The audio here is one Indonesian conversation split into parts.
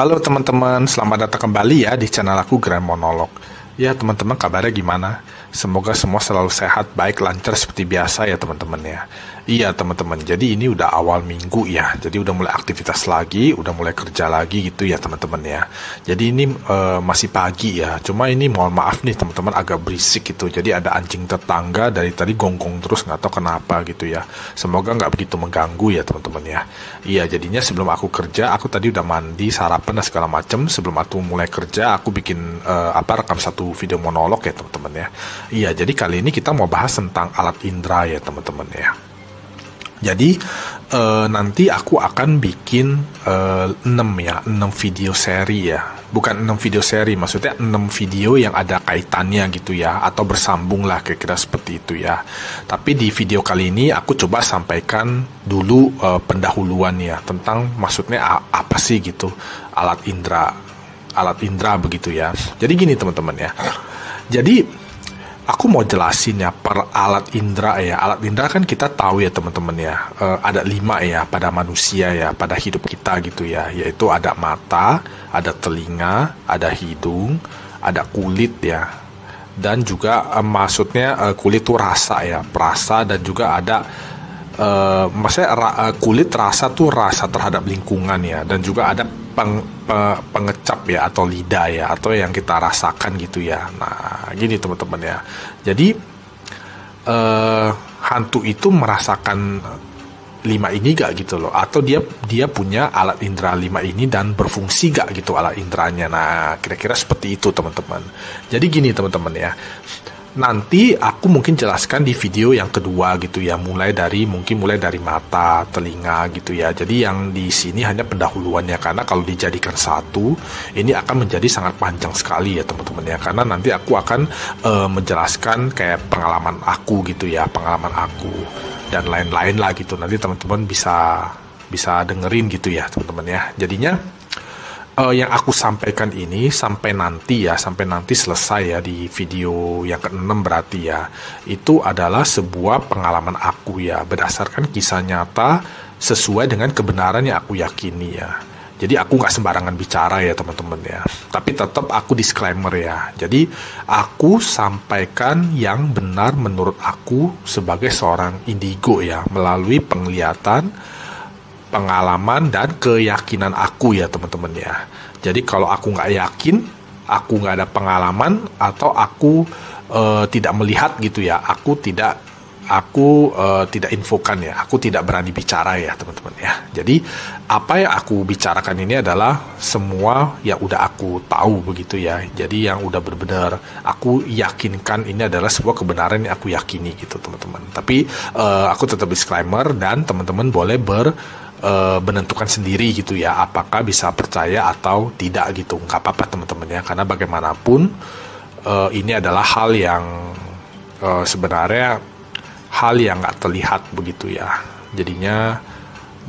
Halo teman-teman, selamat datang kembali ya di channel aku Grand Monolog. Ya teman-teman, kabarnya gimana? Semoga semua selalu sehat, baik, lancar seperti biasa ya teman-teman ya. Iya teman-teman, jadi ini udah awal minggu ya. Jadi udah mulai aktivitas lagi, udah mulai kerja lagi gitu ya teman-teman ya. Jadi ini masih pagi ya. Cuma ini mohon maaf nih teman-teman, agak berisik gitu. Jadi ada anjing tetangga dari tadi gonggong terus, nggak tahu kenapa gitu ya. Semoga nggak begitu mengganggu ya teman-teman ya. Iya, jadinya sebelum aku kerja, aku tadi udah mandi, sarapan dan segala macem. Sebelum aku mulai kerja, aku bikin rekam satu video monolog ya teman-teman ya. Iya, jadi kali ini kita mau bahas tentang alat indera ya teman-teman ya. Jadi nanti aku akan bikin 6 video seri ya. Bukan 6 video seri, maksudnya 6 video yang ada kaitannya gitu ya, atau bersambung lah kira-kira seperti itu ya. Tapi di video kali ini aku coba sampaikan dulu pendahuluan ya, tentang maksudnya apa sih gitu alat indera begitu ya. Jadi gini teman-teman ya. Jadi aku mau jelasin ya per alat indera ya. Alat indera kan kita tahu ya teman-teman ya, ada 5 ya pada manusia ya, pada hidup kita gitu ya. Yaitu ada mata, ada telinga, ada hidung, ada kulit ya. Dan juga maksudnya kulit itu rasa ya, perasa, dan juga ada maksudnya kulit rasa tuh rasa terhadap lingkungan ya. Dan juga ada pengecap ya, atau lidah ya, atau yang kita rasakan gitu ya. Nah gini teman-teman ya, jadi hantu itu merasakan 5 ini gak gitu loh, atau dia punya alat indera 5 ini dan berfungsi gak gitu alat inderanya. Nah kira-kira seperti itu teman-teman. Jadi gini teman-teman ya, nanti aku mungkin jelaskan di video yang kedua gitu ya, mulai dari mata, telinga gitu ya. Jadi yang di sini hanya pendahuluannya, karena kalau dijadikan satu ini akan menjadi sangat panjang sekali ya teman-teman ya. Karena nanti aku akan menjelaskan kayak pengalaman aku gitu ya, pengalaman aku dan lain-lain lah gitu. Nanti teman-teman bisa dengerin gitu ya teman-teman ya. Jadinya yang aku sampaikan ini sampai nanti selesai ya di video yang ke-6 berarti ya, itu adalah sebuah pengalaman aku ya, berdasarkan kisah nyata sesuai dengan kebenaran yang aku yakini ya. Jadi aku nggak sembarangan bicara ya teman-teman ya, tapi tetap aku disclaimer ya. Jadi aku sampaikan yang benar menurut aku sebagai seorang indigo ya, melalui penglihatan, pengalaman, dan keyakinan aku ya teman-teman ya. Jadi kalau aku nggak yakin, aku nggak ada pengalaman, atau aku tidak melihat gitu ya, aku tidak infokan ya, aku tidak berani bicara ya teman-teman ya. Jadi apa yang aku bicarakan ini adalah semua yang udah aku tahu begitu ya. Jadi yang udah benar-benar aku yakinkan ini adalah sebuah kebenaran yang aku yakini gitu teman-teman. Tapi aku tetap disclaimer, dan teman-teman boleh menentukan sendiri gitu ya, apakah bisa percaya atau tidak gitu. Nggak apa-apa teman-teman ya, karena bagaimanapun ini adalah hal yang sebenarnya hal yang nggak terlihat begitu ya. Jadinya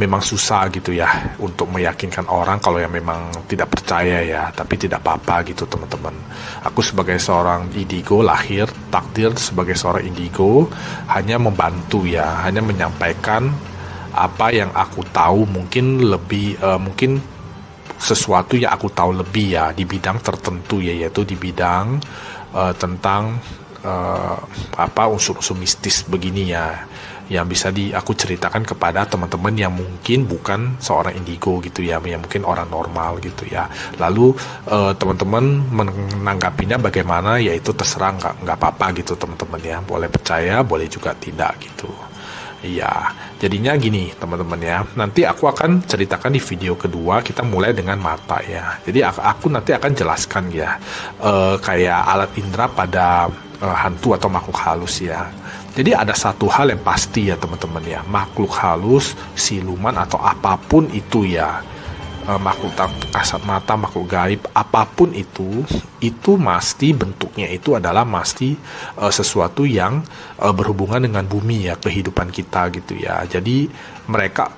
memang susah gitu ya untuk meyakinkan orang kalau yang memang tidak percaya ya. Tapi tidak apa-apa gitu teman-teman. Aku sebagai seorang indigo, lahir takdir sebagai seorang indigo, hanya membantu ya, hanya menyampaikan apa yang aku tahu, mungkin lebih mungkin sesuatu yang aku tahu lebih ya di bidang tertentu ya, yaitu di bidang tentang unsur-unsur mistis begini ya, yang bisa aku ceritakan kepada teman-teman yang mungkin bukan seorang indigo gitu ya, yang mungkin orang normal gitu ya. Lalu teman-teman menanggapinya bagaimana, yaitu terserah, nggak apa-apa gitu teman-teman ya, boleh percaya, boleh juga tidak gitu. Iya, jadinya gini teman-teman ya, nanti aku akan ceritakan di video kedua, kita mulai dengan mata ya. Jadi aku nanti akan jelaskan ya, kayak alat indera pada hantu atau makhluk halus ya. Jadi ada satu hal yang pasti ya teman-teman ya, makhluk halus, siluman, atau apapun itu ya, makhluk kasat mata, makhluk gaib, apapun itu pasti bentuknya itu adalah sesuatu yang berhubungan dengan bumi ya, kehidupan kita gitu ya. Jadi mereka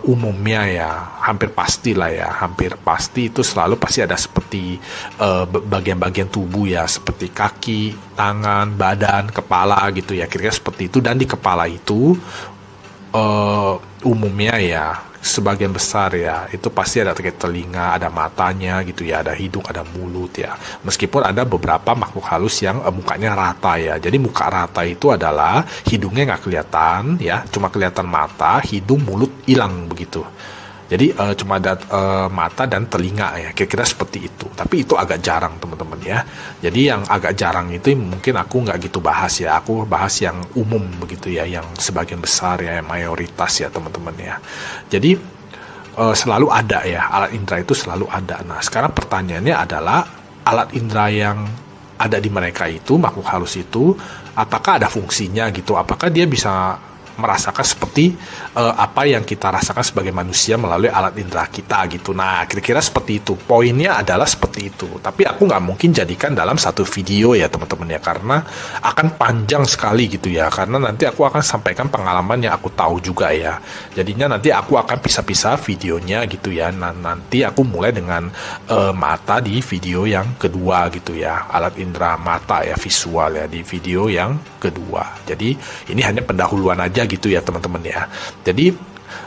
umumnya ya, hampir pasti itu selalu pasti ada seperti bagian-bagian tubuh ya, seperti kaki, tangan, badan, kepala gitu ya, kira-kira seperti itu. Dan di kepala itu umumnya ya, sebagian besar ya, itu pasti ada kayak telinga, ada matanya gitu ya, ada hidung, ada mulut ya. Meskipun ada beberapa makhluk halus yang mukanya rata ya. Jadi muka rata itu adalah hidungnya nggak kelihatan ya, cuma kelihatan mata, hidung, mulut hilang begitu. Jadi cuma ada mata dan telinga ya, kira-kira seperti itu. Tapi itu agak jarang teman-teman ya. Jadi yang agak jarang itu mungkin aku nggak gitu bahas ya. Aku bahas yang umum begitu ya, yang sebagian besar ya, yang mayoritas ya teman-teman ya. Jadi selalu ada ya, alat indera itu selalu ada. Nah sekarang pertanyaannya adalah alat indera yang ada di mereka itu, makhluk halus itu, apakah ada fungsinya gitu? Apakah dia bisa merasakan seperti apa yang kita rasakan sebagai manusia melalui alat indera kita gitu. Nah kira-kira seperti itu, poinnya adalah seperti itu. Tapi aku nggak mungkin jadikan dalam satu video ya teman-teman ya, karena akan panjang sekali gitu ya, karena nanti aku akan sampaikan pengalaman yang aku tahu juga ya. Jadinya nanti aku akan pisah-pisah videonya gitu ya. Nah nanti aku mulai dengan mata di video yang kedua gitu ya, alat indera mata ya, visual ya, di video yang kedua. Jadi ini hanya pendahuluan aja gitu ya teman-teman ya. Jadi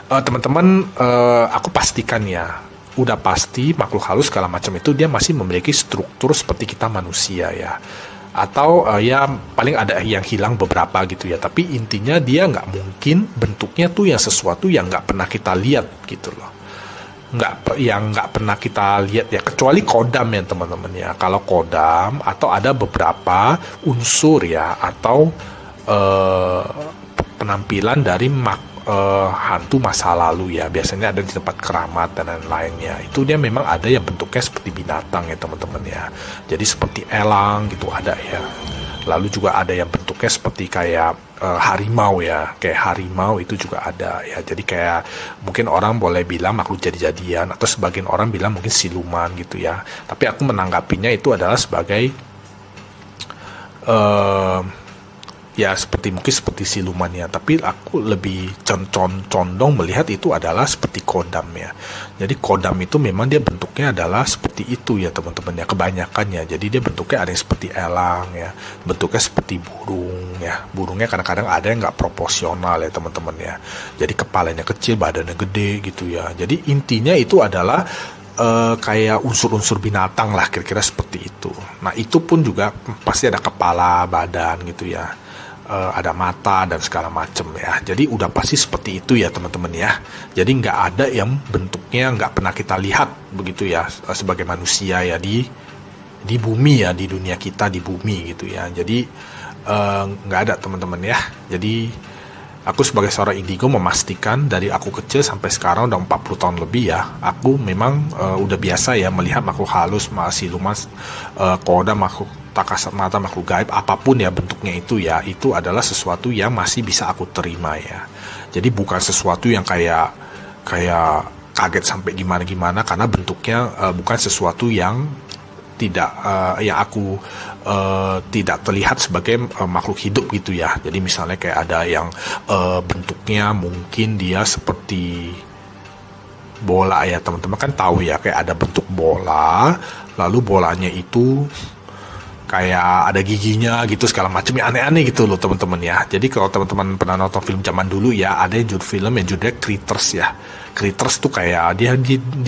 teman-teman, aku pastikan ya, udah pasti makhluk halus segala macam itu dia masih memiliki struktur seperti kita manusia ya. Atau ya paling ada yang hilang beberapa gitu ya. Tapi intinya dia nggak mungkin bentuknya tuh yang sesuatu yang nggak pernah kita lihat gitu loh. Nggak pernah kita lihat ya, kecuali kodam ya teman-teman ya. Kalau kodam atau ada beberapa unsur ya, atau penampilan dari hantu masa lalu ya, biasanya ada di tempat keramat dan lain-lainnya. Itu dia memang ada yang bentuknya seperti binatang ya teman-teman ya. Jadi seperti elang gitu ada ya. Lalu juga ada yang bentuknya seperti kayak harimau ya, kayak harimau itu juga ada ya. Jadi kayak mungkin orang boleh bilang makhluk jadi-jadian, atau sebagian orang bilang mungkin siluman gitu ya. Tapi aku menanggapinya itu adalah sebagai ya mungkin seperti siluman ya, tapi aku lebih condong melihat itu adalah seperti kodam ya. Jadi kodam itu memang dia bentuknya adalah seperti itu ya teman-teman ya, kebanyakan ya. Jadi dia bentuknya ada yang seperti elang ya, bentuknya seperti burung ya. Burungnya kadang-kadang ada yang nggak proporsional ya teman-teman ya. Jadi kepalanya kecil, badannya gede gitu ya. Jadi intinya itu adalah kayak unsur-unsur binatang lah, kira-kira seperti itu. Nah itu pun juga pasti ada kepala, badan gitu ya, ada mata dan segala macam ya. Jadi udah pasti seperti itu ya teman-teman ya. Jadi nggak ada yang bentuknya nggak pernah kita lihat begitu ya, sebagai manusia ya, di bumi ya, di dunia kita, di bumi gitu ya. Jadi nggak ada teman-teman ya. Jadi aku sebagai seorang indigo memastikan dari aku kecil sampai sekarang udah 40 tahun lebih ya, aku memang udah biasa ya melihat makhluk halus, siluman, kodam, makhluk tak kasat mata, makhluk gaib, apapun ya bentuknya itu ya, itu adalah sesuatu yang masih bisa aku terima ya. Jadi bukan sesuatu yang kayak kaget sampai gimana-gimana, karena bentuknya bukan sesuatu yang tidak yang aku tidak terlihat sebagai makhluk hidup gitu ya. Jadi misalnya kayak ada yang bentuknya mungkin dia seperti bola ya, teman-teman kan tahu ya, kayak ada bentuk bola, lalu bolanya itu kayak ada giginya gitu segala macam ya, aneh-aneh gitu loh teman-teman ya. Jadi kalau teman-teman pernah nonton film zaman dulu ya, ada yang film yang judulnya Critters ya. Critters tuh kayak dia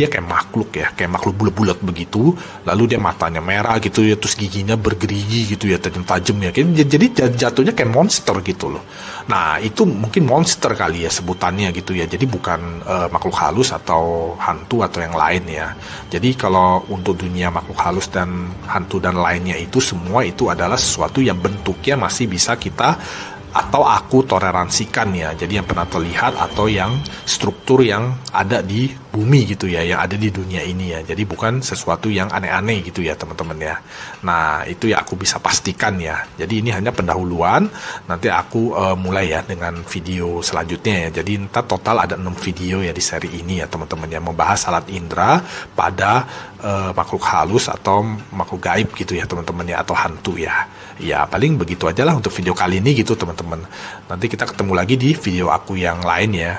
kayak makhluk ya, kayak makhluk bulat-bulat begitu, lalu dia matanya merah gitu ya, terus giginya bergerigi gitu ya, tajam-tajam ya. Jadi jatuhnya kayak monster gitu loh. Nah itu mungkin monster kali ya sebutannya gitu ya. Jadi bukan makhluk halus atau hantu atau yang lain ya. Jadi kalau untuk dunia makhluk halus dan hantu dan lainnya itu semua itu adalah sesuatu yang bentuknya masih bisa kita atau aku toleransikan ya. Jadi yang pernah terlihat atau yang struktur yang ada di bumi gitu ya, yang ada di dunia ini ya. Jadi bukan sesuatu yang aneh-aneh gitu ya teman-teman ya. Nah itu ya aku bisa pastikan ya. Jadi ini hanya pendahuluan. Nanti aku mulai ya dengan video selanjutnya ya. Jadi ntar total ada 6 video ya di seri ini ya teman-teman ya, membahas alat indera pada makhluk halus atau makhluk gaib gitu ya teman-teman ya, atau hantu ya. Ya paling begitu aja lah untuk video kali ini gitu teman-teman. Nanti kita ketemu lagi di video aku yang lain ya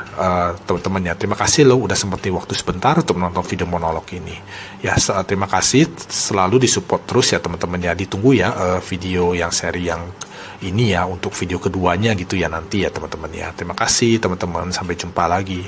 teman-teman ya. Terima kasih loh udah sempetin waktu sebentar untuk menonton video monolog ini ya. Terima kasih, selalu disupport terus ya teman-teman ya. Ditunggu ya video yang seri yang ini ya, untuk video keduanya gitu ya nanti ya teman-teman ya. Terima kasih teman-teman, sampai jumpa lagi.